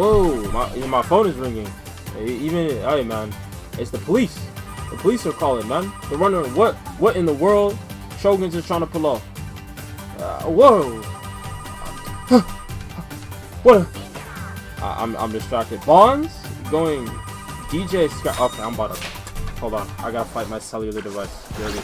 Whoa, my phone is ringing. Hey man, it's the police. The police are calling, man. They're wondering what in the world Shoguns is trying to pull off. Whoa. What? I'm distracted. Bonds going DJ Scott. Okay, I'm about to. Hold on. I gotta fight my cellular device. Ready.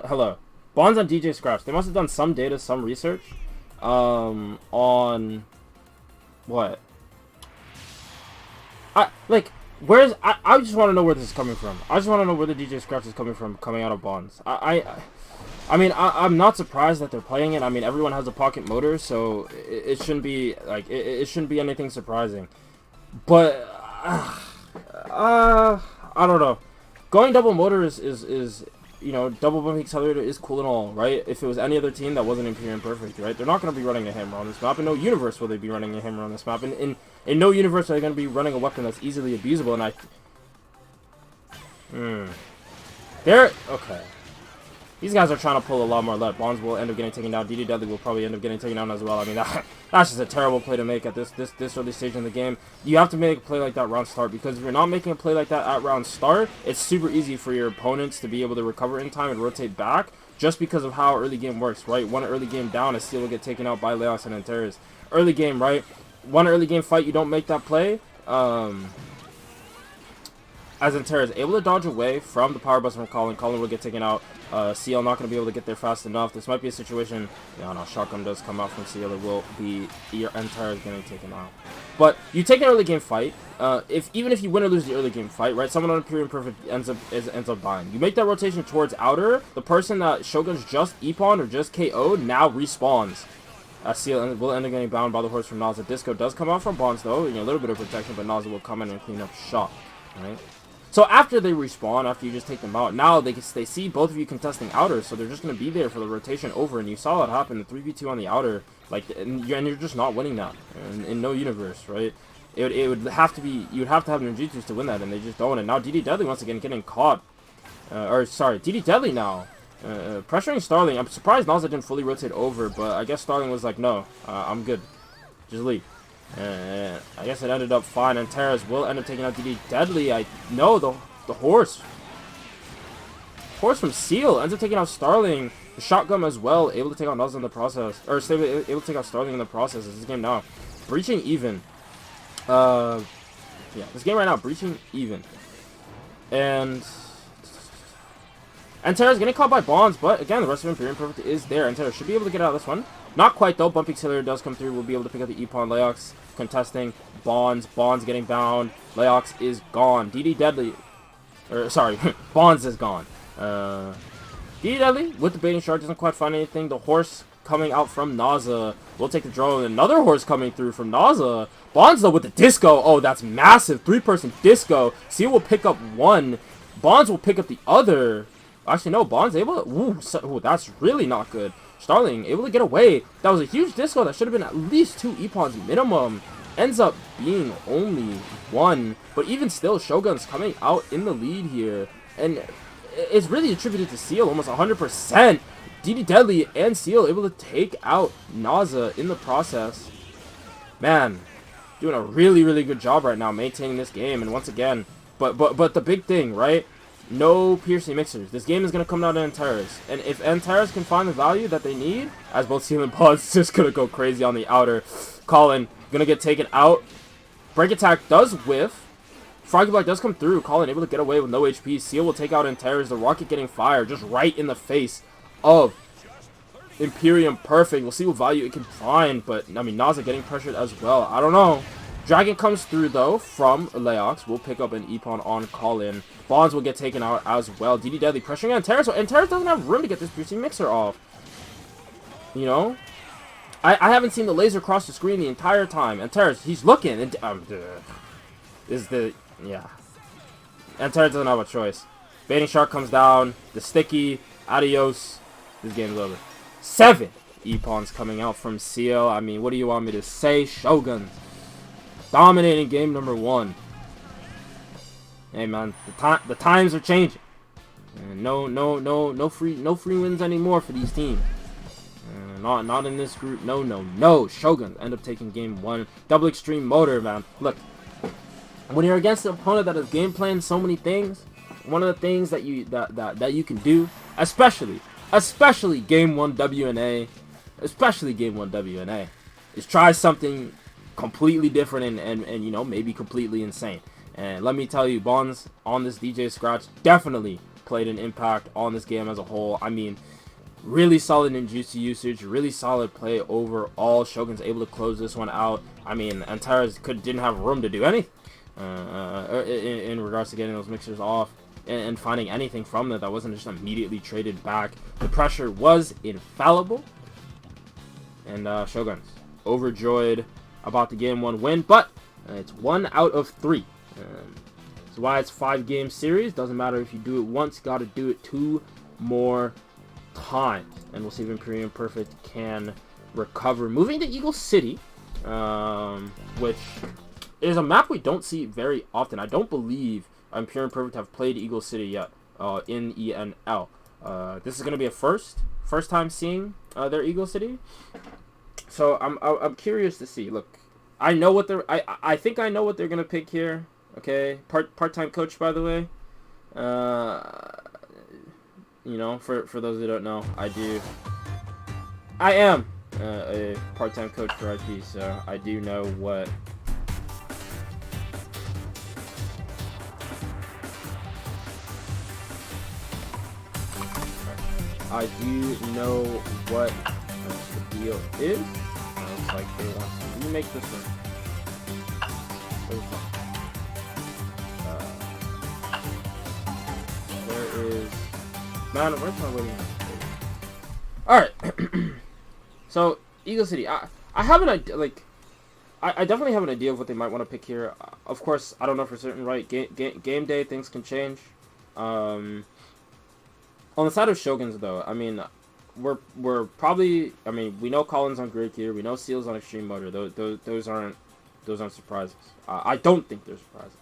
Hello. Bonds on DJ Scratch. They must have done some data, some research. On what? I just want to know where this is coming from. I just want to know where the DJ Scratch is coming out of Bonds. I mean, I'm not surprised that they're playing it. I mean, everyone has a pocket motor, so it shouldn't be like it shouldn't be anything surprising. But I don't know. Going double motor is you know, double bumping accelerator is cool and all, right? If it was any other team that wasn't Imperium perfect, right? They're not going to be running a hammer on this map. In no universe will they be running a hammer on this map. In no universe are they going to be running a weapon that's easily abusable. And okay. These guys are trying to pull a lot more lead. Bonds will end up getting taken down. DD Deadly will probably end up getting taken down as well. I mean, that's just a terrible play to make at this early stage in the game. You have to make a play like that round start, because if you're not making a play like that at round start, it's super easy for your opponents to be able to recover in time and rotate back, just because of how early game works, right? One early game down, a Steel will get taken out by Leox and Antares. Early game, right? One early game fight, you don't make that play. As Antares able to dodge away from the power bus from Colin will get taken out. CL not going to be able to get there fast enough. This might be a situation. No, Shotgun does come out from CL. It will be Antares getting taken out. But you take an early game fight. Even if you win or lose the early game fight, right? Someone on Imperium Perfect ends up dying. You make that rotation towards outer. The person that Shogun's just Epon or just KO'd now respawns. CL will end up getting bound by the horse from Naza. Disco does come out from Bonds though. You know, a little bit of protection, but Naza will come in and clean up shop. Right? So after they respawn, after you just take them out, now they see both of you contesting outer, so they're just going to be there for the rotation over, and you saw that happen, the 3v2 on the outer, like, and you're just not winning that in no universe, right? It would have to be, you would have to have ninjutsus to win that, and they just don't, and now DD Deadly once again getting caught, DD Deadly now, pressuring Starling. I'm surprised Naza didn't fully rotate over, but I guess Starling was like, no, I'm good, just leave. I guess it ended up fine, and Terrace will end up taking out DD Deadly. I know the horse from Seal ends up taking out Starling. The shotgun as well, able to take out Naza in the process, or able to take out Starling in the process. This game now breaching even. Yeah, this game right now breaching even, and Terra's getting caught by Bonds, but again the rest of Imperium Perfect is there, and Terra should be able to get out of this one. Not quite though. Bumpy Auxiliary does come through. We'll be able to pick up the Epon. Leox contesting. Bonds getting bound. Leox is gone. DD Deadly. Bonds is gone. DD Deadly with the baiting shark doesn't quite find anything. The horse coming out from Naza will take the drone. Another horse coming through from Naza. Bonds though with the disco. Oh, that's massive. 3-person disco. Seal will pick up one. Bonds will pick up the other. Actually, no. Bonds able to... Ooh, that's really not good. Starling able to get away. That was a huge disco. That should have been at least 2 Epons minimum. Ends up being only 1. But even still, Shogun's coming out in the lead here. And it's really attributed to Seal, almost 100%. DD Deadly and Seal able to take out Naza in the process. Man, doing a really, really good job right now maintaining this game. And once again, but the big thing, right? No piercing mixers. This game is going to come down to Antares. And if Antares can find the value that they need, as both Seal and Bonds just going to go crazy on the outer. Colin going to get taken out. Break attack does whiff. Froggy Black does come through. Colin able to get away with no HP. Seal will take out Antares. The rocket getting fired just right in the face of Imperium Perfect. We'll see what value it can find. But, I mean, Naza getting pressured as well. I don't know. Dragon comes through, though, from Leox. We'll pick up an Epon on Colin. Bonds will get taken out as well. DD Deadly pressuring Antares. So Antares doesn't have room to get this piercing mixer off. You know? I haven't seen the laser cross the screen the entire time. Antares, he's looking. And, yeah. Antares doesn't have a choice. Baiting Shark comes down. The sticky. Adios. This game's over. 7. E-Pawns coming out from Seal. I mean, what do you want me to say? Shoguns dominating game number 1. Hey man, the times are changing. And no free wins anymore for these teams. Not in this group. No. Shoguns end up taking game 1. Double extreme motor, man. Look, when you're against an opponent that has game planned so many things, one of the things that you can do, especially game 1 WNA, is try something completely different and you know, maybe completely insane. And let me tell you, Bonds on this DJ Scratch definitely played an impact on this game as a whole. I mean, really solid ninjutsu usage, really solid play overall. Shogun's able to close this one out. I mean, Antares didn't have room to do anything in regards to getting those mixers off and finding anything from that wasn't just immediately traded back. The pressure was infallible, and Shoguns overjoyed about the game 1 win, but it's 1 out of 3. That's why it's 5-game series. Doesn't matter if you do it once, got to do it 2 more times, and we'll see if Imperium Perfect can recover. Moving to Eagle City, which is a map we don't see very often. I don't believe Imperium Perfect have played Eagle City yet in ENL. This is going to be a first time seeing their Eagle City, so I'm curious to see. Look, I know what they're I think I know what they're going to pick here. Okay, part-time coach, by the way. You know, for those who don't know, I am a part-time coach for IP, so I do know what the deal is. Looks like they want to remake this one. There is... Man, where's my waiting list? Alright. So, Eagle City. I have an idea, like... I definitely have an idea of what they might want to pick here. Of course, I don't know for certain, right? Game day, things can change. On the side of Shoguns, though, I mean... We're probably... I mean, we know Collins on Great Gear. We know Seals on Extreme Motor. Those aren't surprises. I don't think they're surprises.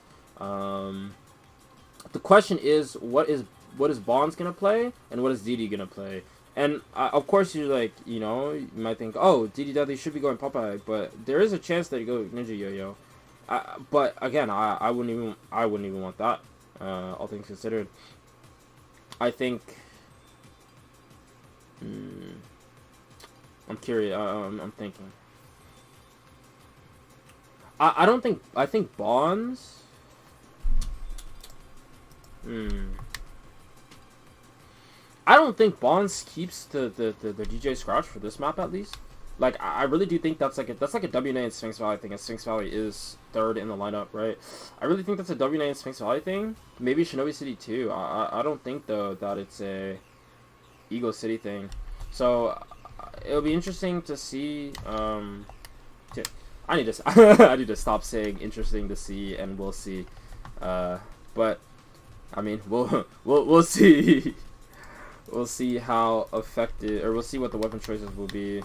The question is, what is Bonds gonna play, and what is DD gonna play? And of course, you're like, you know, you might think, oh, DD Dudley should be going Popeye, but there is a chance that you go Ninja Yo-Yo. But again, I wouldn't even want that. All things considered, I think. I'm curious. I'm thinking. I think Bonds. I don't think Bonds keeps the DJ Scratch for this map, at least. Like, I really do think that's like a WNA and Sphinx Valley thing, and Sphinx Valley is 3rd in the lineup, right? I really think that's a WNA and Sphinx Valley thing. Maybe Shinobi City too. I don't think though that it's a Eagle City thing. So it'll be interesting to see. I need to stop saying interesting to see, and we'll see. But I mean, we'll see. We'll see how effective, or we'll see what the weapon choices will be.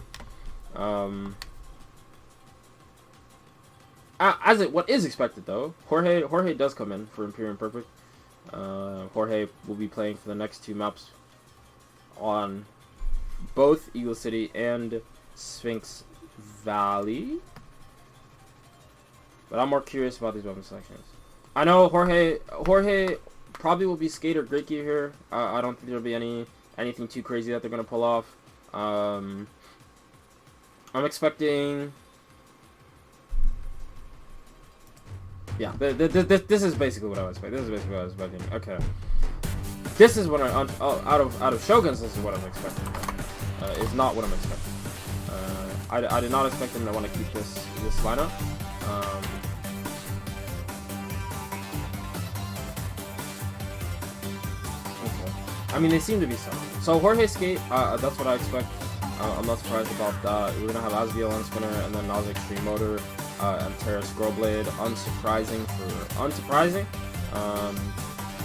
What is expected though, Jorge does come in for Imperium Perfect. Jorge will be playing for the next 2 maps on both Eagle City and Sphinx Valley. But I'm more curious about these weapon selections. I know Jorge probably will be Skate or Great Gear here. I don't think there'll be anything too crazy that they're gonna pull off. I'm expecting. Yeah, this is basically what I was expecting. Okay, this is what out of Shoguns. This is what I'm expecting. Is not what I'm expecting. I did not expect them to want to keep this lineup. Okay. I mean, they seem to be sound. So Jorge Skate, that's what I expect. I'm not surprised about that. We're gonna have Asviel on Spinner, and then Nausea Extreme Motor, and Terra Scrollblade. Unsurprising,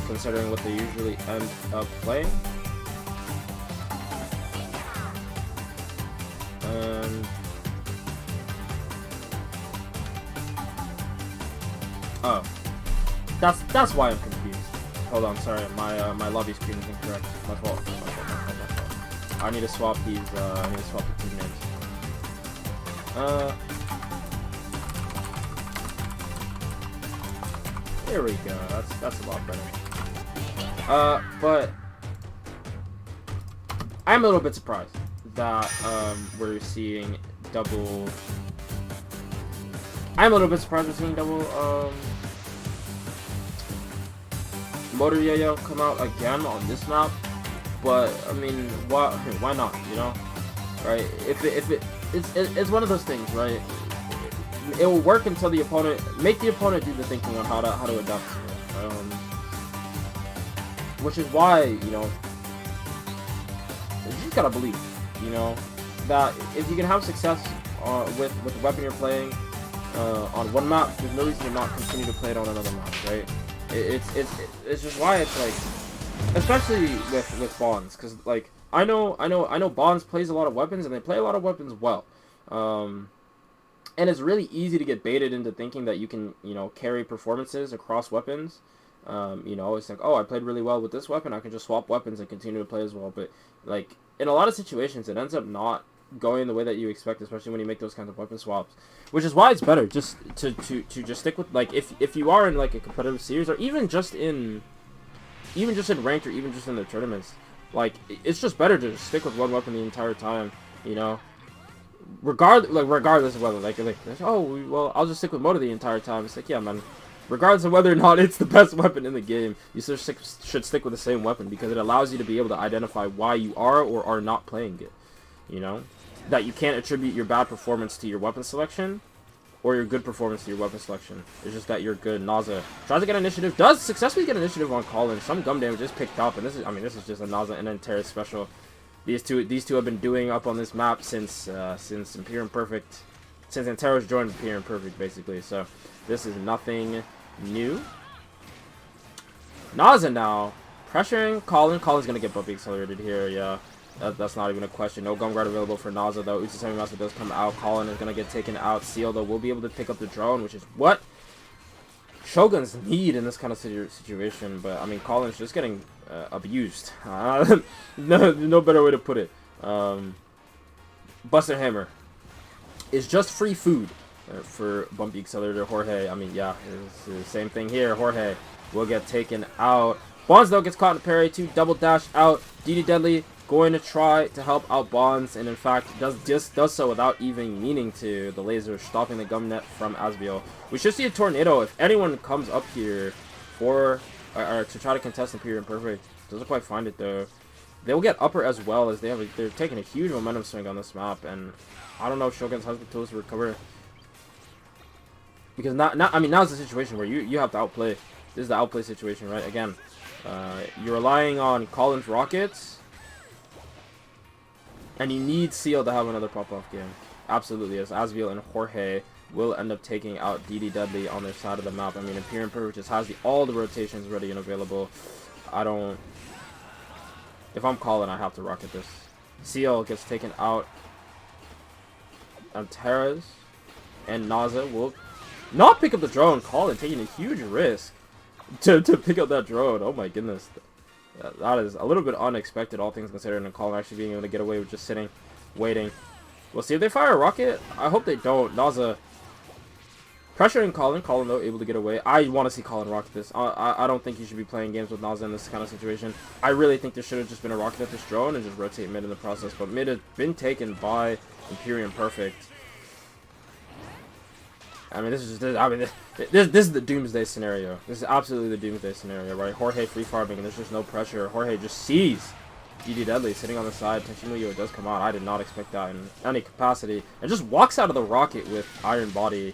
considering what they usually end up playing. Oh. That's why I'm confused. Hold on, sorry, my lobby screen is incorrect. My fault. I need to swap these. I need to swap the team names. There we go. That's a lot better. But I'm a little bit surprised that we're seeing double. I'm a little bit surprised we're seeing double Motor Yayo come out again on this map. But I mean, why not? You know, right? It's one of those things, right? It will work until the opponent make the opponent do the thinking on how to adapt to it. Which is why, you know, you just gotta believe, you know, that if you can have success with the weapon you're playing on one map, there's no reason to not continue to play it on another map, right? It's just why it's like. Especially with Bonds, because like I know Bonds plays a lot of weapons and they play a lot of weapons well, and it's really easy to get baited into thinking that you can, you know, carry performances across weapons. You know, it's like, oh, I played really well with this weapon, I can just swap weapons and continue to play as well. But like in a lot of situations, it ends up not going the way that you expect, especially when you make those kinds of weapon swaps. Which is why it's better just to just stick with, like, if you are in like a competitive series or even just in ranked or even just in the tournaments, like, it's just better to just stick with one weapon the entire time, you know, regardless of whether like oh well, I'll just stick with Moto the entire time. It's like, yeah, man, regardless of whether or not it's the best weapon in the game, you should stick with the same weapon, because it allows you to be able to identify why you are or are not playing it, you know, that you can't attribute your bad performance to your weapon selection or your good performance to your weapon selection. It's just that you're good. Naza tries to get initiative, does successfully get initiative on Colin. Some gum damage is picked up, and this is just a Naza and then Terrace special. These two have been doing up on this map since Imperium Perfect, since Anteros joined Imperium Perfect, basically. So this is nothing new. Naza now pressuring Colin. Colin's gonna get bumpy accelerated here. Yeah. That's not even a question. No gum guard available for Naza, though. Uchi Master does come out. Colin is going to get taken out. Seal, though, will be able to pick up the drone, which is what Shoguns need in this kind of situation. But, I mean, Colin's just getting abused. No better way to put it. Buster Hammer is just free food for Bumpy Accelerator Jorge. I mean, yeah, it's the same thing here. Jorge will get taken out. Bonds, though, gets caught in parry. 2 double dash out. DD Deadly going to try to help out Bonds, and in fact does so without even meaning to. The laser stopping the gum net from Asbiel. We should see a tornado if anyone comes up here for or to try to contest Imperium Perfect. Doesn't quite find it though. They will get upper as well, as they're taking a huge momentum swing on this map, and I don't know if Shoguns has the tools to recover, because now's the situation where you have to outplay. This is the outplay situation, right? Again, you're relying on Colin's rockets. And you need Seal to have another pop-off game. Absolutely, as Asbiel and Jorge will end up taking out DD Deadly on their side of the map. I mean, Imperium Perfect just has all the rotations ready and available. If I'm Colin, I have to rocket this. Seal gets taken out. Antares and Naza will not pick up the drone. Colin taking a huge risk to pick up that drone. Oh my goodness. That is a little bit unexpected, all things considered, and Colin actually being able to get away with just sitting, waiting. We'll see if they fire a rocket. I hope they don't. Naza pressuring Colin. Colin, though, able to get away. I want to see Colin rocket this. I don't think you should be playing games with Naza in this kind of situation. I really think there should have just been a rocket at this drone and just rotate mid in the process. But mid has been taken by Imperium Perfect. I mean, this is the doomsday scenario. This is absolutely the doomsday scenario, right? Jorge free farming, and there's just no pressure. Jorge just sees DD Deadly sitting on the side. Tenshinryu does come out. I did not expect that in any capacity, and just walks out of the rocket with Iron Body.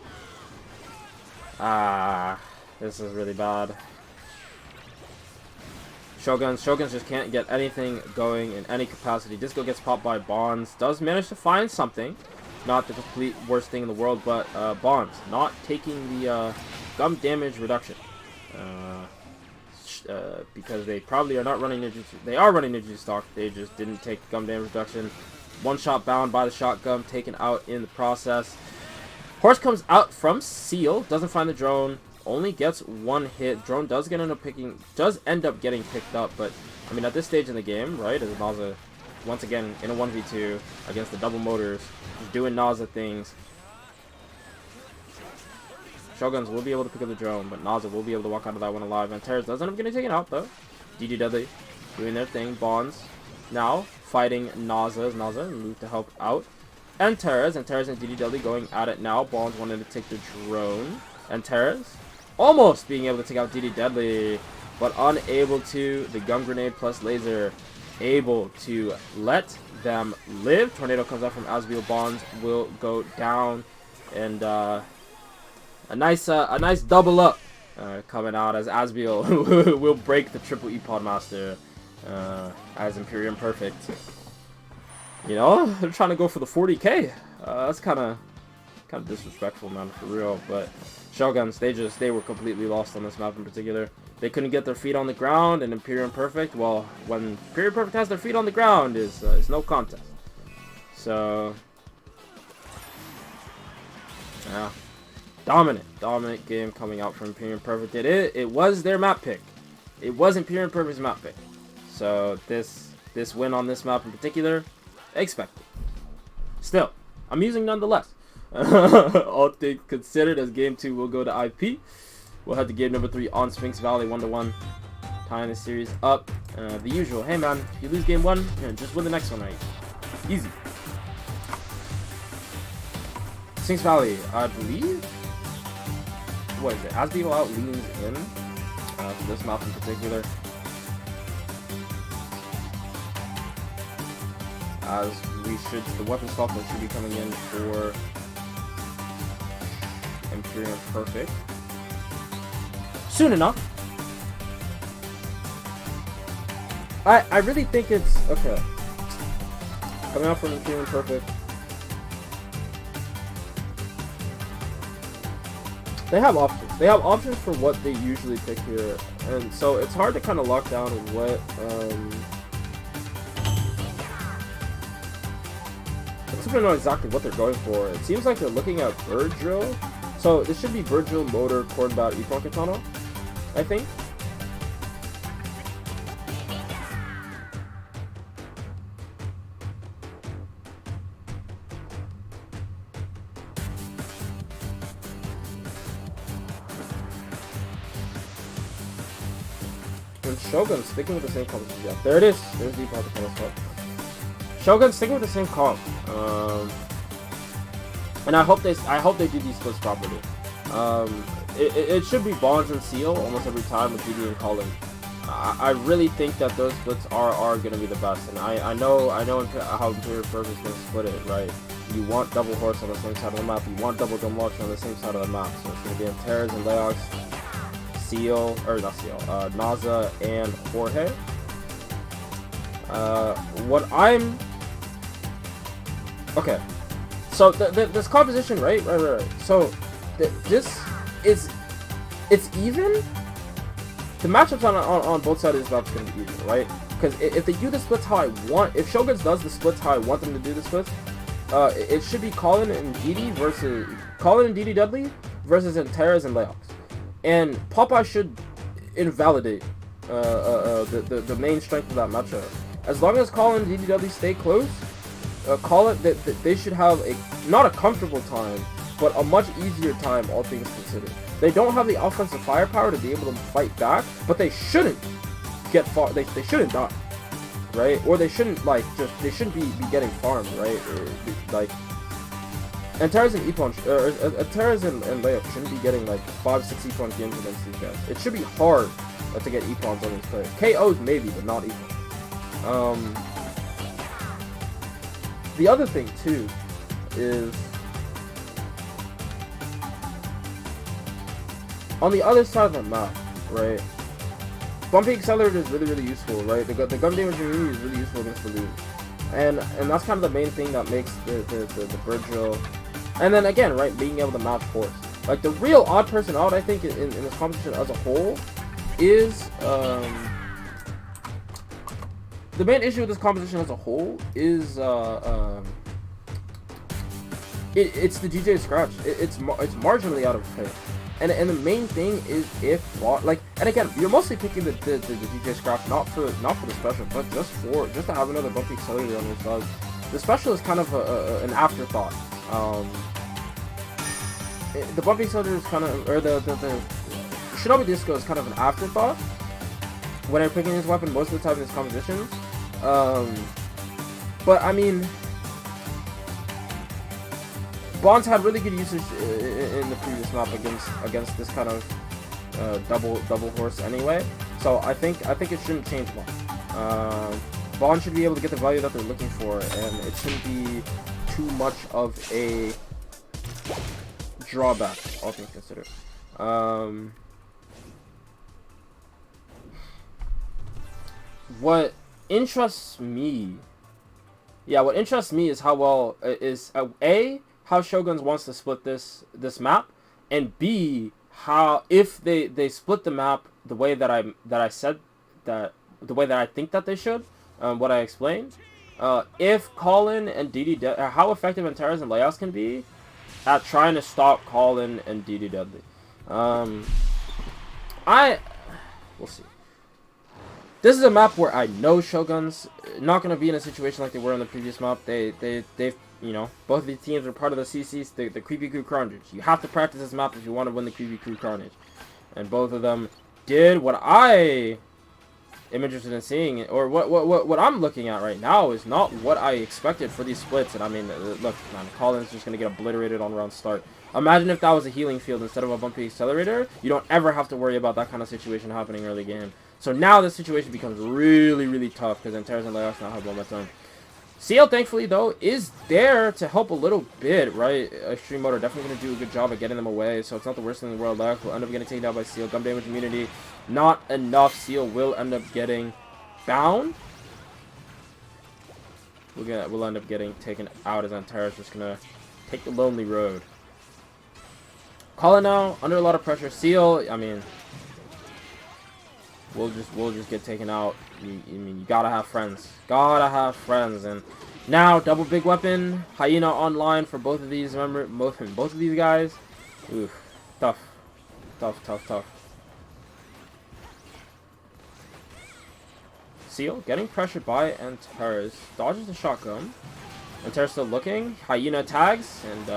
This is really bad. Shoguns just can't get anything going in any capacity. Disco gets popped by Bonds. Does manage to find something. Not the complete worst thing in the world, but Bonds not taking the gum damage reduction because they probably are not running Ninja. They are running Ninja stock. They just didn't take gum damage reduction. One shot bound by the shotgun, taken out in the process. Horse comes out from Seal, doesn't find the drone. only gets one hit. Drone does end up getting picked up, but I mean, at this stage in the game, right, as Naza, once again, in a 1v2 against the double motors, just doing Naza things. Shoguns will be able to pick up the drone, but Naza will be able to walk out of that one alive. And Terrace does end up getting taken out, though. DD Deadly doing their thing. Bonds now fighting Naza as Naza moved to help out. And Terrace and DD Deadly going at it now. Bonds wanted to take the drone. And Terrace almost being able to take out DD Deadly, but unable to. The gun grenade plus laser able to let them live. Tornado comes out from Asbiel. Bonds will go down, and a nice double up coming out as Asbiel will break the triple E-Pod Master as Imperium Perfect. You know, they're trying to go for the 40k. That's kind of disrespectful, man, for real. But Shoguns, they were completely lost on this map in particular. They couldn't get their feet on the ground, and Imperium Perfect, well, when Imperium Perfect has their feet on the ground, is no contest. So, yeah, dominant game coming out from Imperium Perfect. It was their map pick. It was Imperium Perfect's map pick. So this win on this map in particular, expected. Still, amusing nonetheless. All things considered, as game 2 will go to IP. We'll head to game number 3 on Sphinx Valley, 1-1, tying the series up. The usual, hey man, if you lose game 1, just win the next one, right? Easy. Sphinx Valley, I believe. What is it? Asbiel out leans in for this map in particular. As we should, the weapon swap that should be coming in for Imperium Perfect soon enough. I really think it's okay. Coming out from Imperium Perfect. They have options. They have options for what they usually pick here, and so it's hard to kind of lock down what. It's hard to know exactly what they're going for. It seems like they're looking at bird drill. So this should be bird drill, motor, cornbat, Epon Katana, I think. And Shogun sticking with the same composition. Yeah, there it is. There's the Epon Katana stuff. Shogun sticking with the same comp. And I hope they do these splits properly. It should be Bonds and Seal almost every time with DD and Colin. I really think that those splits are going to be the best, and I know how Imperium Perfect is going to split it, right? You want double horse on the same side of the map, you want double gun launcher on the same side of the map, so it's going to be Antares and Leox, Seal, or not Seal, Naza and Jorge. Okay. So this composition, right? So it's even. The matchups on both sides of this map is going to be even, right? Because if they do the splits how I want, if Shoguns does the splits how I want them to do the splits, it should be Colin and DD Dudley versus Antares and Leox, and Popeye should invalidate the main strength of that matchup. As long as Colin and DD Dudley stay close. They should have not a comfortable time, but a much easier time, all things considered. They don't have the offensive firepower to be able to fight back, but they shouldn't get far. They shouldn't die, right? Or they shouldn't they shouldn't be getting farmed, right? Like Antares and Epon, Antares and Leia shouldn't be getting like 5-6 Epon games against these guys. It should be hard to get Epons on these players. KOs maybe, but not Epon. The other thing too is on the other side of the map, right? Bumpy Accelerator is really useful, right? The gun damage immunity is really useful against the loot, and that's kind of the main thing that makes the bird drill. And then again, right, being able to match force. Like the real odd person out, I think, in this competition as a whole is the main issue with this composition as a whole is it's the DJ Scratch. It's marginally out of play. And the main thing is if like, and again, you're mostly picking the DJ Scratch not for the special, but just to have another bumpy accelerator on your subs. The special is kind of an afterthought. The bumpy accelerator is kind of, or the Shinobi Disco is kind of an afterthought when I'm picking his weapon most of the time in his compositions. But I mean, Bonds had really good usage in the previous map against this kind of double horse anyway. So I think it shouldn't change much. Bond should be able to get the value that they're looking for, and it shouldn't be too much of a drawback, all things considered. What interests me is how well is A, how Shoguns wants to split this map, and B, how if they split the map the way that I said that, the way that I think that they should, what I explained. If Colin and DD how effective Antares and Layos can be at trying to stop Colin and DD Deadly. We'll see. This is a map where I know Shoguns not going to be in a situation like they were in the previous map. They've, you know, both of these teams are part of the CCs, the Creepy Crew Carnage. You have to practice this map if you want to win the Creepy Crew Carnage. And both of them did what I am interested in seeing, or what I'm looking at right now is not what I expected for these splits. And I mean, look, man, Colin's just going to get obliterated on round start. Imagine if that was a healing field instead of a bumpy accelerator. You don't ever have to worry about that kind of situation happening early game. So now the situation becomes really, really tough because Antares and Layos now have momentum. CL, thankfully, though, is there to help a little bit, right? Extreme Motor definitely going to do a good job of getting them away, so it's not the worst thing in the world. Layos will end up getting taken down by CL. Gum damage immunity, not enough. CL will end up getting bound. We'll end up getting taken out as Antares just going to take the lonely road. Colin now, under a lot of pressure. CL, I mean, we'll just get taken out. I mean, you gotta have friends. Gotta have friends. And now, double big weapon. Hyena online for both of these. Remember, both of these guys. Oof. Tough. Seal getting pressured by Antares. Dodges the shotgun. Antares still looking. Hyena tags. And,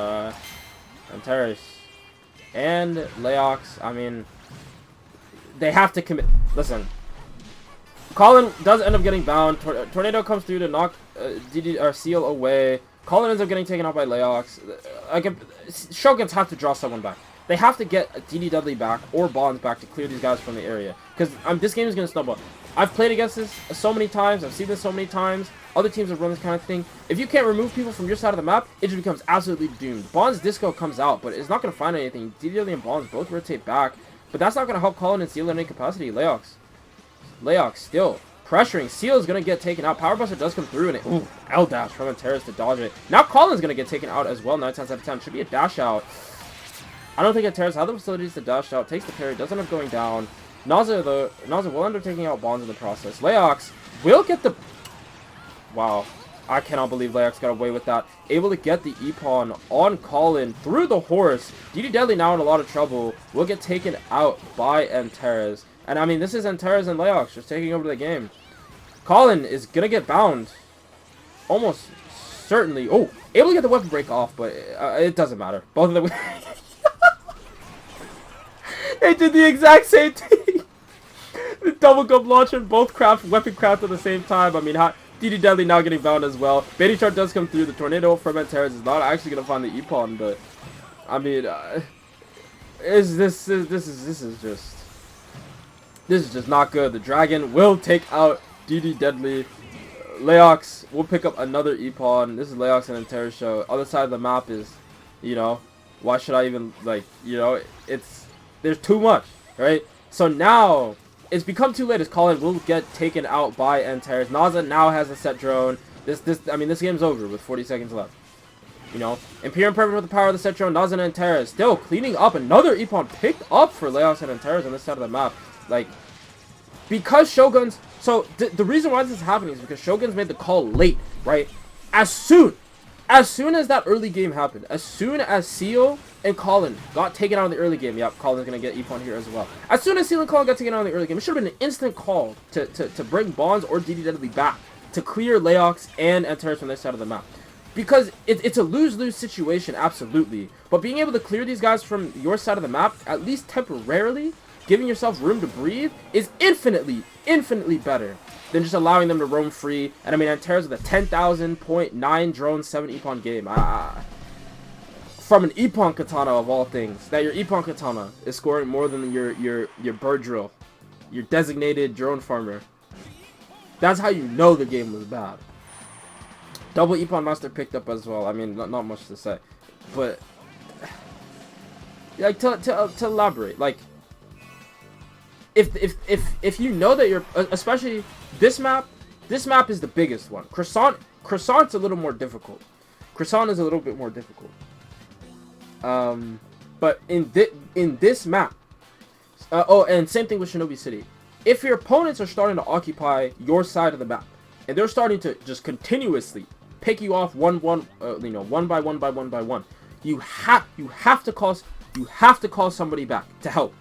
Antares. And Layos, I mean, they have to commit. Listen, Colin does end up getting bound. Tornado comes through to knock Seal away. Colin ends up getting taken out by Layos. Shoguns have to draw someone back. They have to get DD Dudley back or Bonds back to clear these guys from the area. Because this game is going to snowball. I've played against this so many times. I've seen this so many times. Other teams have run this kind of thing. If you can't remove people from your side of the map, it just becomes absolutely doomed. Bonds Disco comes out, but it's not going to find anything. DD Dudley and Bonds both rotate back. But that's not going to help Colin and Seal in any capacity. Layos still pressuring. Seal is going to get taken out. Power Buster does come through, and ooh, L dash from Antares to dodge it. Now Colin's going to get taken out as well. 9 times out of 10. Should be a dash out. I don't think Antares has the facilities to dash out. Takes the parry. Does end up going down. Naza will end up taking out Bonds in the process. Layos will get the... Wow. I cannot believe Layos got away with that. Able to get the E-Pawn on Colin through the horse. DD Deadly now in a lot of trouble. Will get taken out by Antares. And I mean, this is Antares and Layos just taking over the game. Colin is going to get bound. Almost certainly. Oh, able to get the weapon break off, but it doesn't matter. Both of them... They did the exact same thing. The double gum launcher and both weapon craft at the same time. I mean, DD Deadly now getting bound as well. Baby Shark does come through. The tornado from Antares is not actually going to find the E-Pawn, but I mean, this is just not good. The dragon will take out DD Deadly. Layos will pick up another E-Pawn. This is Layos and Antares show. Other side of the map is, you know, why should I even, like, you know, there's too much, right? So now it's become too late as Colin will get taken out by Antares. Naza now has a set drone. I mean, this game's over with 40 seconds left. You know, Imperium perfect with the power of the set drone. Naza and Antares still cleaning up. Another E-Pawn picked up for Layos and Antares on this side of the map. Like, because Shoguns... So, the reason why this is happening is because Shoguns made the call late, right? As soon As soon as that early game happened, as soon as Seal and Colin got taken out in the early game, yep, Colin's gonna get E-Pawn here as well. As soon as Seal and Colin got taken out in the early game, it should have been an instant call to bring Bonds or DD Deadly back to clear Leox and Antares from their side of the map. Because it's a lose-lose situation, absolutely. But being able to clear these guys from your side of the map, at least temporarily, giving yourself room to breathe, is infinitely better than just allowing them to roam free. And I mean, Antares with a 10,000.9 drone 7 E-Pawn game. From an E-Pawn katana of all things, that your E-Pawn katana is scoring more than your bird drill, your designated drone farmer. That's how you know the game was bad. Double E-Pawn master picked up as well. I mean, not much to say, but like to elaborate, like if you know that you're, especially this map is the biggest one. Croissant's a little more difficult. Croissant is a little bit more difficult. But in this map, oh, and same thing with Shinobi City. If your opponents are starting to occupy your side of the map, and they're starting to just continuously pick you off one by one, you have to call somebody back to help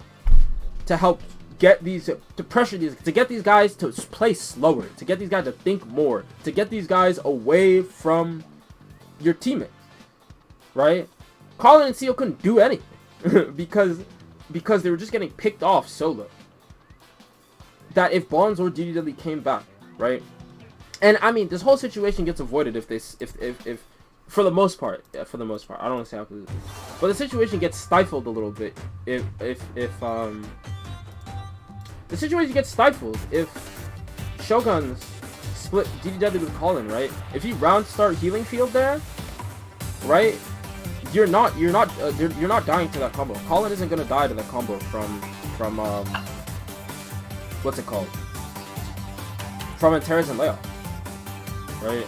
get these, to pressure these, to get these guys to play slower, to get these guys to think more, to get these guys away from your teammates, right? Colin and Seal couldn't do anything because they were just getting picked off solo. That if Bonds or DDW came back, right? And I mean, this whole situation gets avoided if for the most part, I don't want to say absolutely, but the situation gets stifled a little bit if the situation gets stifled if Shoguns split DDW with Colin, right? If you round start healing field there, right? You're not dying to that combo. Colin isn't gonna die to that combo from what's it called? From Antares and Leo. Right?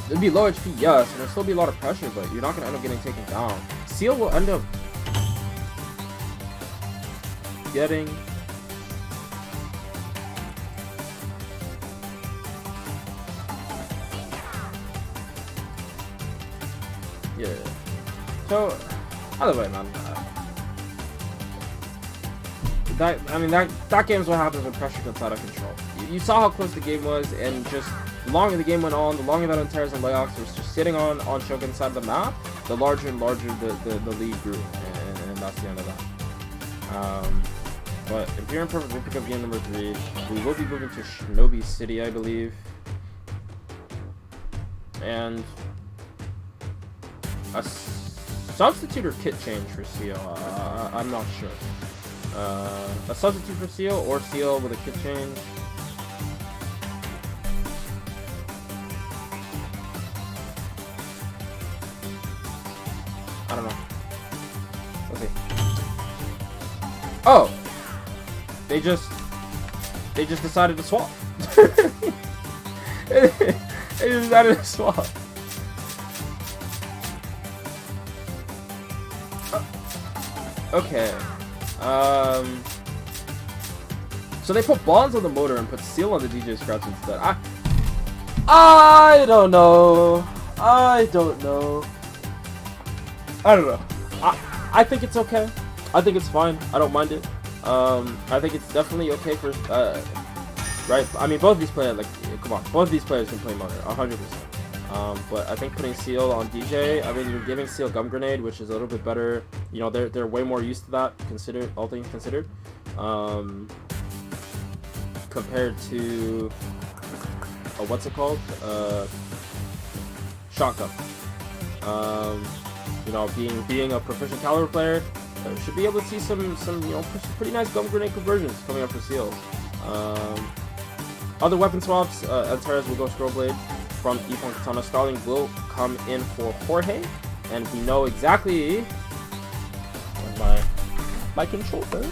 It'd be low HP, yes, and there'll still be a lot of pressure, but you're not gonna end up getting taken down. Seal will end up getting yeah. So either way, man. That game's what happens when pressure gets out of control. You saw how close the game was, and just the longer the game went on, the longer that Antares and Leox was just sitting on Shogun's side of the map, the larger and larger the lead grew, and that's the end of that. But Imperium Perfect will pick up game number 3. We will be moving to Shinobi City, I believe, and a substitute or kit change for Seal. I'm not sure. A substitute for Seal or Seal with a kit change. I don't know. Let's see. Oh! They just decided to swap. They just decided to swap. Okay. So they put Bonds on the motor and put Seal on the DJ Scratch instead. I don't know. I don't know. I think it's okay. I think it's fine. I don't mind it. I think it's definitely okay for right. I mean, both of these players, like, come on, both of these players can play motor 100%. But I think putting Seal on DJ, I mean, you're giving Seal Gum Grenade, which is a little bit better. You know, they're way more used to that, all things considered, compared to what's it called? Shotgun. You know, being a proficient caliber player, should be able to see some you know, pretty nice Gum Grenade conversions coming up for Seal. Other weapon swaps, Antares will go Scroll Blade from E-Pawn Katana. Starling will come in for Jorge, and we know exactly my controller.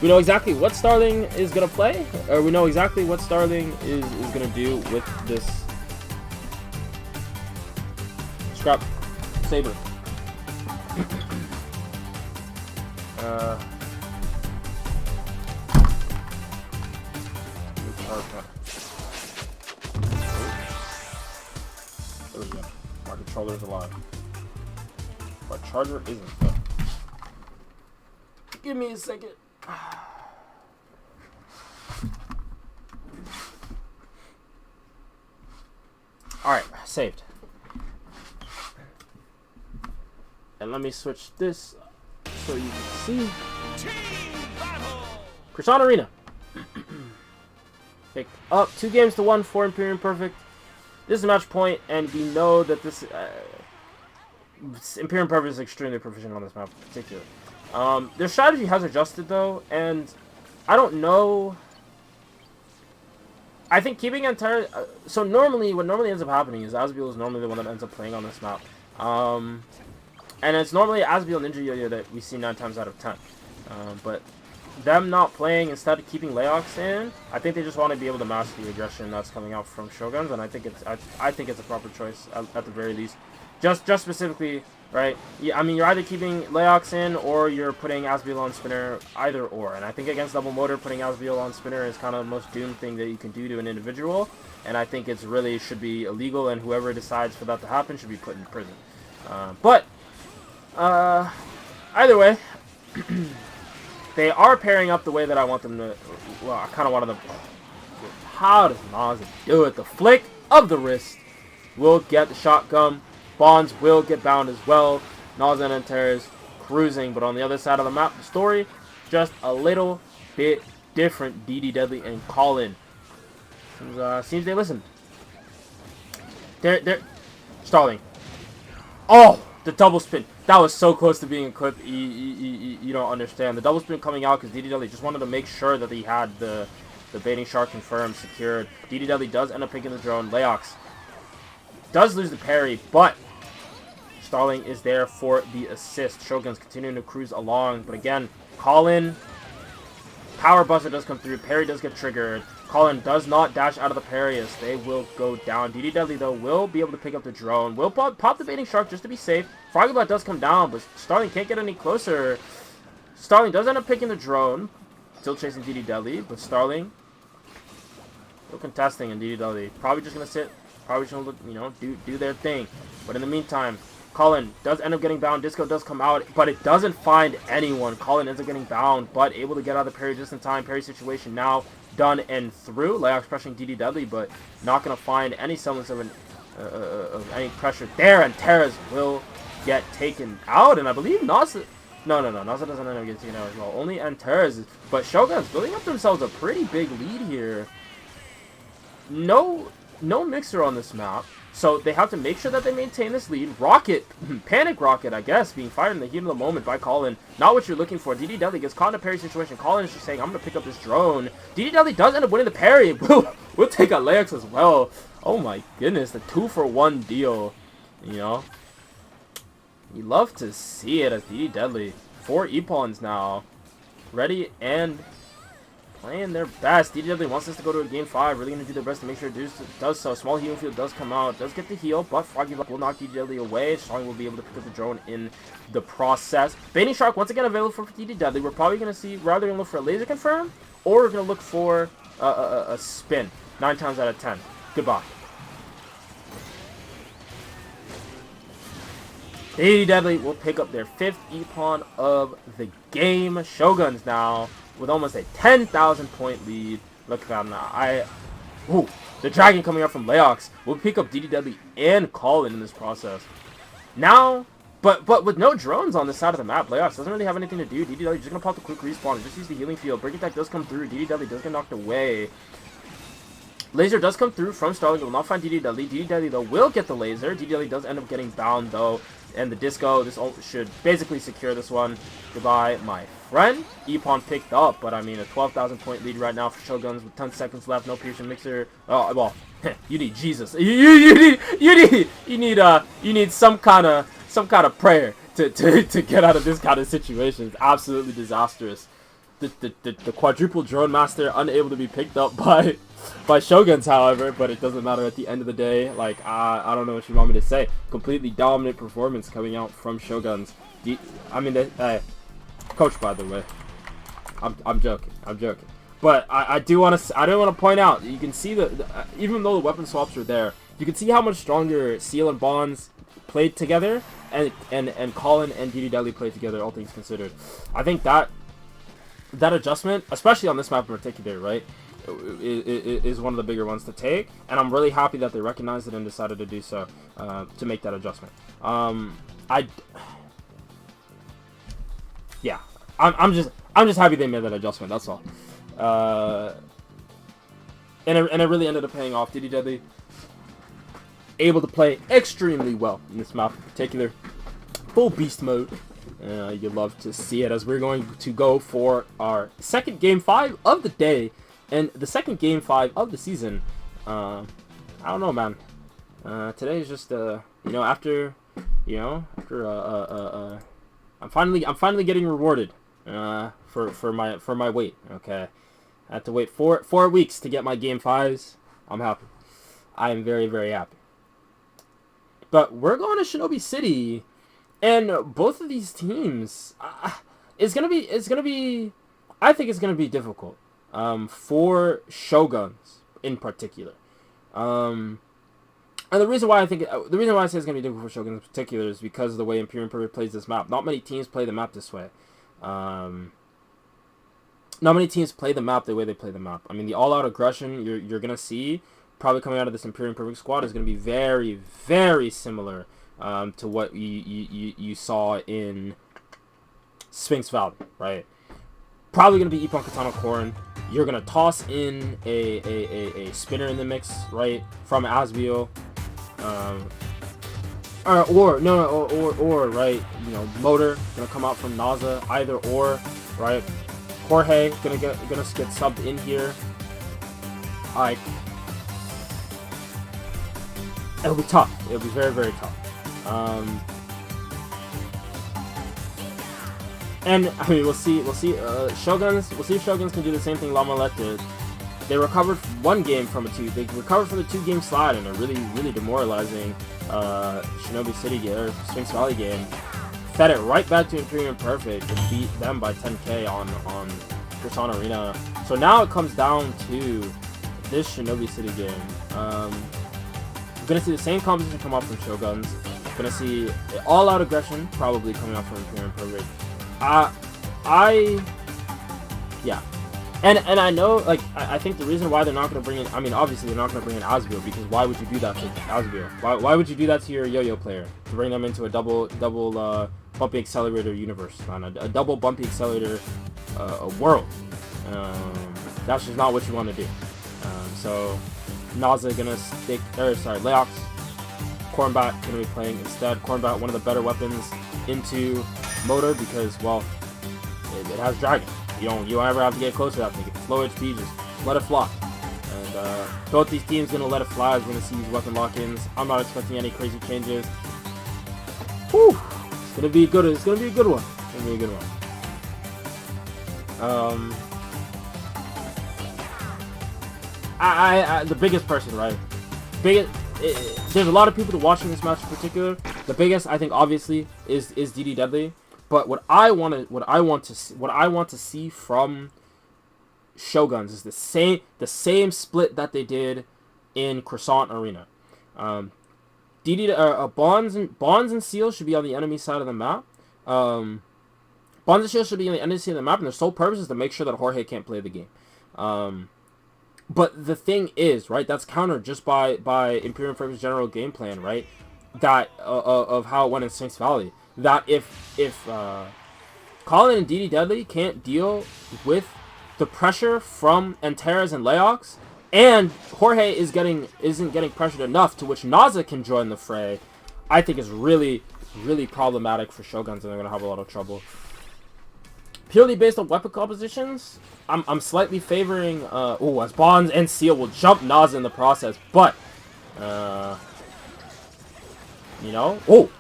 We know exactly what Starling is gonna play, or we know exactly what Starling is gonna do with this scrap saber. There we go. Market controller's alive. But charger isn't, though. Give me a second. Alright, saved. And let me switch this so you can see. Krishan Arena. Picked up 2-1 for Imperium Perfect. This is match point, and we know that this Imperium Perfect is extremely proficient on this map in particular. Their strategy has adjusted though, and I don't know. I think keeping entire. So normally, what normally ends up happening is Asbiel is normally the one that ends up playing on this map. And it's normally Asbiel Ninja Yo-Yo that we see 9 times out of 10. But them not playing, instead of keeping Leox in, I think they just want to be able to master the aggression that's coming out from Shoguns, and I think it's a proper choice at the very least. Just specifically, right? Yeah, I mean, you're either keeping Leox in or you're putting Asbiel on spinner, either or. And I think against double motor, putting Asbiel on spinner is kind of the most doomed thing that you can do to an individual, and I think it's really should be illegal, and whoever decides for that to happen should be put in prison. Either way, they are pairing up the way that I want them to. Well, I kind of wanted them. How does Naza do it? The flick of the wrist will get the shotgun. Bonds will get bound as well. Naza and Antares cruising, but on the other side of the map, the story just a little bit different. DD Deadly and Colin. Seems they listen. They're stalling. Oh, the double spin. That was so close to being equipped. You don't understand. The double spin coming out because DD Deadly just wanted to make sure that he had the baiting shark confirmed, secured. DD Deadly does end up picking the drone. Leox does lose the parry, but Starling is there for the assist. Shogun's continuing to cruise along, but again, Colin, power buster does come through. Parry does get triggered. Colin does not dash out of the parry as they will go down. DD Deadly, though, will be able to pick up the drone. Will pop the baiting shark just to be safe. Froggyblot does come down, but Starling can't get any closer. Starling does end up picking the drone. Still chasing DD Deadly, but Starling still contesting, and DD Deadly probably just going to sit. Probably just going to, you know, do their thing. But in the meantime, Colin does end up getting bound. Disco does come out, but it doesn't find anyone. Colin ends up getting bound, but able to get out of the parry just in time. Parry situation now done and through. Leox pressuring DD Deadly, but not going to find any semblance of any pressure there. And Terras will get taken out, and I believe Naza. No, Naza doesn't end up getting taken out as well. Only Antares. But Shogun's building up themselves a pretty big lead here. No mixer on this map, so they have to make sure that they maintain this lead. Rocket, panic rocket, I guess, being fired in the heat of the moment by Colin. Not what you're looking for. DD Deadly gets caught in a parry situation. Colin is just saying, I'm going to pick up this drone. DD Deadly does end up winning the parry. We'll take out Leox as well. Oh my goodness, the 2-for-1 deal. You know, you love to see it as DD Deadly. 4 E-pawns now. Ready and playing their best. DD Deadly wants us to go to a game 5. Really going to do their best to make sure it does so. Small healing field does come out. Does get the heal, but Froggy Luck will knock DD Deadly away. Strong will be able to pick up the drone in the process. Baiting Shark once again available for DD Deadly. We're probably going to see, we're either going to look for a laser confirm, or we're going to look for a spin. 9 times out of 10. Goodbye. DD Deadly will pick up their 5th E-pawn of the game. Shoguns now with almost a 10,000 point lead. Look at that now. Ooh, the dragon coming up from Leox will pick up DD Deadly and Colin in this process. Now, but with no drones on this side of the map, Leox doesn't really have anything to do. DD Deadly just gonna pop the quick respawn and just use the healing field. Break attack does come through. DD Deadly does get knocked away. Laser does come through from Starling. It will not find DD Deadly. DD Deadly, though, will get the laser. DD Deadly does end up getting bound, though. And the disco, this should basically secure this one. Goodbye, my friend. E-pawn picked up, but I mean, a 12,000 point lead right now for Shoguns with 10 seconds left. No piercing mixer. Oh, well, you need Jesus. You need some kind of prayer to get out of this kind of situation. It's absolutely disastrous. The quadruple drone master unable to be picked up by Shoguns, however, but it doesn't matter at the end of the day. Like, I don't know what you want me to say. Completely dominant performance coming out from Shoguns. I mean, coach, by the way. I'm joking. But I do want to point out, you can see that even though the weapon swaps are there, you can see how much stronger Seal and Bonds played together, and Colin and DD played together, all things considered. I think that adjustment, especially on this map in particular, right, is one of the bigger ones to take, and I'm really happy that they recognized it and decided to do so, to make that adjustment. Yeah, I'm just happy they made that adjustment. That's all. And it really ended up paying off. DD able to play extremely well in this map in particular. Full beast mode. You'd love to see it, as we're going to go for our second game 5 of the day, and the second game 5 of the season. I don't know, man. Today is just after I'm finally getting rewarded for my wait. Okay, I had to wait 4 weeks to get my game 5s. I'm happy. I am very, very happy. But we're going to Shinobi City, and both of these teams, it's gonna be. I think it's gonna be difficult. For Shoguns in particular. And the reason why I say it's gonna be difficult for Shoguns in particular is because of the way Imperium plays this map. Not many teams play the map this way. Not many teams play the map the way they play the map. I mean, the all-out aggression you're gonna see probably coming out of this Imperium Perfect squad is gonna be very, very similar to what you saw in Sphinx Valley, right? Probably gonna be Ippon Katana Corn. You're gonna toss in a spinner in the mix, right, from Asbio, or right, Motor gonna come out from Naza, either or, right. Jorge gonna get subbed in here. Like, it'll be tough. It'll be very, very tough. And I mean, we'll see. Shoguns. We'll see if Shoguns can do the same thing Lamalette did. They recovered one game from They recovered from the 2-game slide in a really, really demoralizing Shinobi City game, or Sphinx Valley game. Fed it right back to Imperium Perfect and beat them by 10k on Croissant Arena. So now it comes down to this Shinobi City game. We're gonna see the same composition come up from Shoguns. We're gonna see all-out aggression probably coming up from Imperium Perfect. Yeah. And I know, like, I think the reason why they're not going to bring in, I mean, obviously they're not going to bring in Asbio, because why would you do that to Asbio? Why would you do that to your yo-yo player? To bring them into a double bumpy accelerator universe, man, a double bumpy accelerator world. That's just not what you want to do. So, Naza gonna stick, Leox, Cornbat gonna be playing instead. Cornbat, one of the better weapons into Motor, because, well, it has Dragon. You don't ever have to get close to that thing. It's low HP, just let it fly. And both these teams gonna let it fly. We're gonna see these weapon lock-ins. I'm not expecting any crazy changes. Whew! It's gonna be good. It's gonna be a good one. It's gonna be a good one. The biggest person, right? There's a lot of people to watch in this match in particular. The biggest, I think, obviously, is DD Deadly. But what I want to see from Shoguns is the same split that they did in Croissant Arena. Bonds and Seal should be on the enemy side of the map. Bonds and Seal should be on the enemy side of the map, and their sole purpose is to make sure that Jorge can't play the game. But the thing is, right, that's countered just by Imperium Perfect's general game plan, right? That of how it went in Sphinx Valley. That if Colin and DD Deadly can't deal with the pressure from Antares and Leox, and Jorge isn't getting pressured enough to which Naza can join the fray, I think is really, really problematic for Shoguns, and they're gonna have a lot of trouble. Purely based on weapon compositions, I'm slightly favoring as Bonds and Seal will jump Naza in the process, but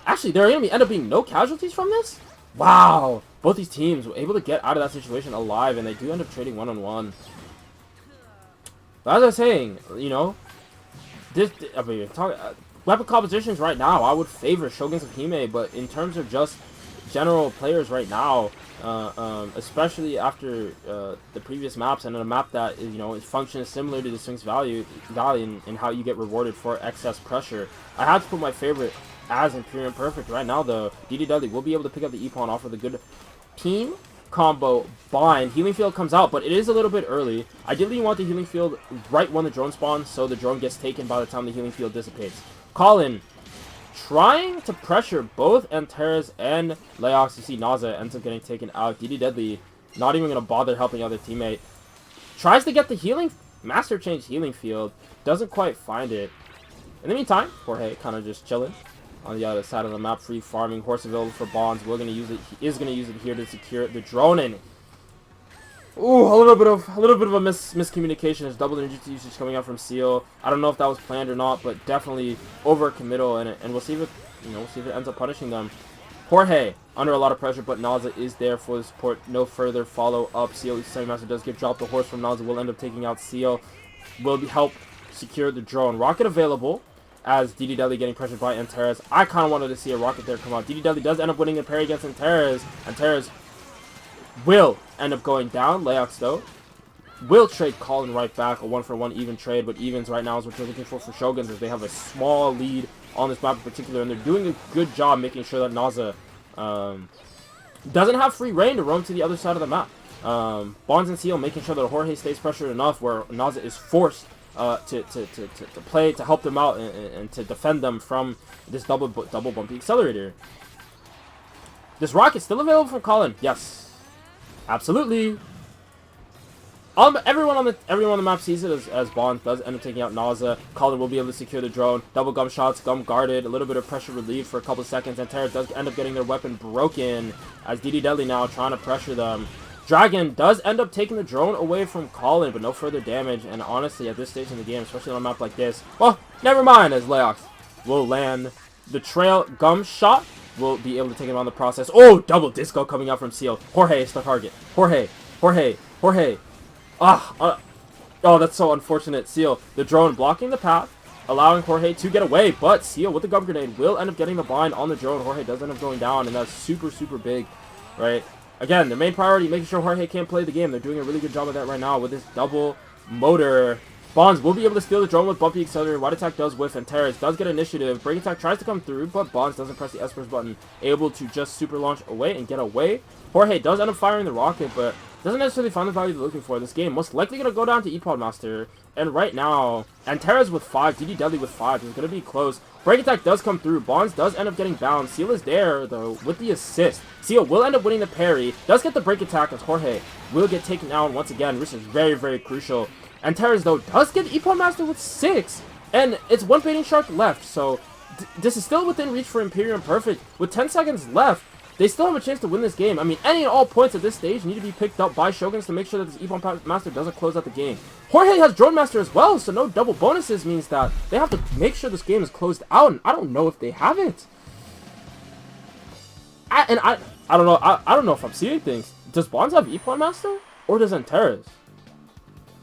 actually there are gonna end up being no casualties from this? Wow! Both these teams were able to get out of that situation alive, and they do end up trading one-on-one. But as I was saying, weapon compositions right now, I would favor Shoguns of Hime, but in terms of just general players right now, especially after the previous maps and a map that is functions similar to the Sphinx Valley in how you get rewarded for excess pressure, I have to put my favorite as Imperium Perfect. Right now, though, DDW will be able to pick up the E-Pawn off with a good team combo bind. Healing Field comes out, but it is a little bit early. Ideally, you want the Healing Field right when the drone spawns, so the drone gets taken by the time the Healing Field dissipates. Colin trying to pressure both Antares and Leox. You see Naza ends up getting taken out. DD Deadly not even going to bother helping other teammate. Tries to get the healing, Master Change Healing Field. Doesn't quite find it. In the meantime, Jorge kind of just chilling on the other side of the map, free farming. Horse available for Bonds. We're going to use it. He is going to use it here to secure the drone in. Ooh, a little bit of a miscommunication. There's double ninja usage coming out from Seal. I don't know if that was planned or not, but definitely overcommittal in it, and we'll see if it, we'll see if it ends up punishing them. Jorge under a lot of pressure, but Naza is there for the support. No further follow up. Seal Semi-Master does get dropped. The horse from Naza will end up taking out Seal. Will help secure the drone. Rocket available as DD Deli getting pressured by Antares. I kind of wanted to see a rocket there come out. DD Deli does end up winning the parry against Antares. Antares will end up going down. Leox, though, will trade Colin right back. A 1-for-1 even trade, but evens right now is what you're looking for Shoguns, as they have a small lead on this map in particular, and they're doing a good job making sure that Naza doesn't have free reign to roam to the other side of the map. Bonds and Seal making sure that Jorge stays pressured enough where Naza is forced to play to help them out and to defend them from this double bumpy accelerator. This rocket still available from Colin? Yes. Absolutely. Everyone on the map sees it as Bond does end up taking out Naza. Colin will be able to secure the drone. Double gum shots, gum guarded, a little bit of pressure relieved for a couple seconds. And Terra does end up getting their weapon broken as DD Deadly now trying to pressure them. Dragon does end up taking the drone away from Colin, but no further damage. And honestly, at this stage in the game, especially on a map like this, well, never mind, as Leox will land the trail gum shot. Will be able to take him on the process. Oh, double disco coming out from Seal. Jorge is the target. Jorge. Oh, that's so unfortunate. Seal, the drone blocking the path, allowing Jorge to get away, but Seal with the gum grenade will end up getting the bind on the drone. Jorge does end up going down, and that's super big, right? Again, their main priority, making sure Jorge can't play the game. They're doing a really good job of that right now with this double motor. Bonds will be able to steal the drone with bumpy accelerator. Wide attack does whiff, and Terrace does get initiative. Break attack tries to come through, but Bonds doesn't press the S-Burst button. Able to just super launch away and get away. Jorge does end up firing the rocket, but doesn't necessarily find the value they're looking for. This game most likely going to go down to E-Pod Master. And right now, Antares with 5, DD Deadly with 5. It's going to be close. Break attack does come through. Bonds does end up getting bound. Seal is there, though, with the assist. Seal will end up winning the parry. Does get the break attack as Jorge will get taken down once again, which is very crucial. Antares, though, does get E-Pod Master with 6. And it's one baiting shark left, so this is still within reach for Imperium Perfect. With 10 seconds left, they still have a chance to win this game. I mean, any and all points at this stage need to be picked up by Shoguns to make sure that this E-Pod Master doesn't close out the game. Jorge has Drone Master as well, so no double bonuses means that they have to make sure this game is closed out, and I don't know if they have it. I don't know. I don't know if I'm seeing things. Does Bonds have E-Pod Master, or does Antares?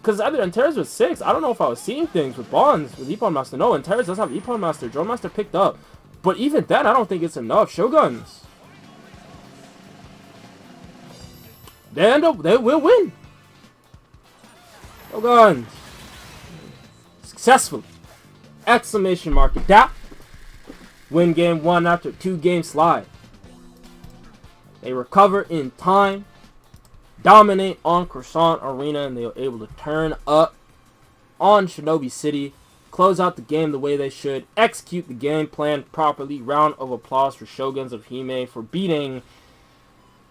Because either Antares with 6, I don't know if I was seeing things with Bonds with E-Pod Master. No, Antares does have E-Pod Master. Drone Master picked up, but even then, I don't think it's enough. Shoguns, they will win. Shoguns successfully! Exclamation mark! Adapt. Win game 1 after 2 game slide. They recover in time. Dominate on Croissant Arena, and they were able to turn up on Shinobi City. Close out the game the way they should. Execute the game plan properly. Round of applause for Shoguns of Hime for beating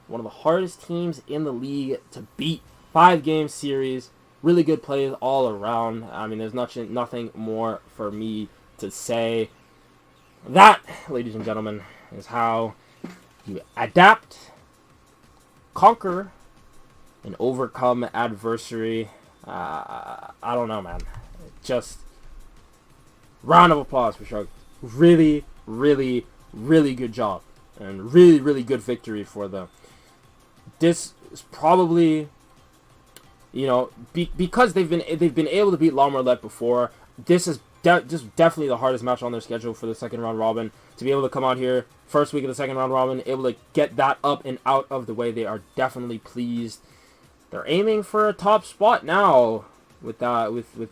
one of the hardest teams in the league to beat. 5-game series. Really good plays all around. I mean, there's nothing more for me to say. That, ladies and gentlemen, is how you adapt, conquer, and overcome adversary. I don't know, man. Just round of applause for Shogun. Really good job, and really good victory for them. This is probably, because they've been able to beat Lamorlet before. This is just definitely the hardest match on their schedule for the second round robin. To be able to come out here first week of the second round robin, able to get that up and out of the way, they are definitely pleased. They're aiming for a top spot now with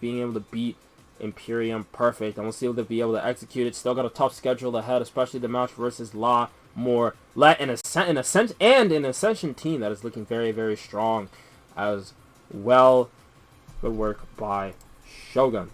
being able to beat Imperium. Perfect. And we'll see if they'll be able to execute it. Still got a tough schedule ahead, especially the match versus La More. An Ascension team that is looking very, very strong as well. Good work by Shoguns.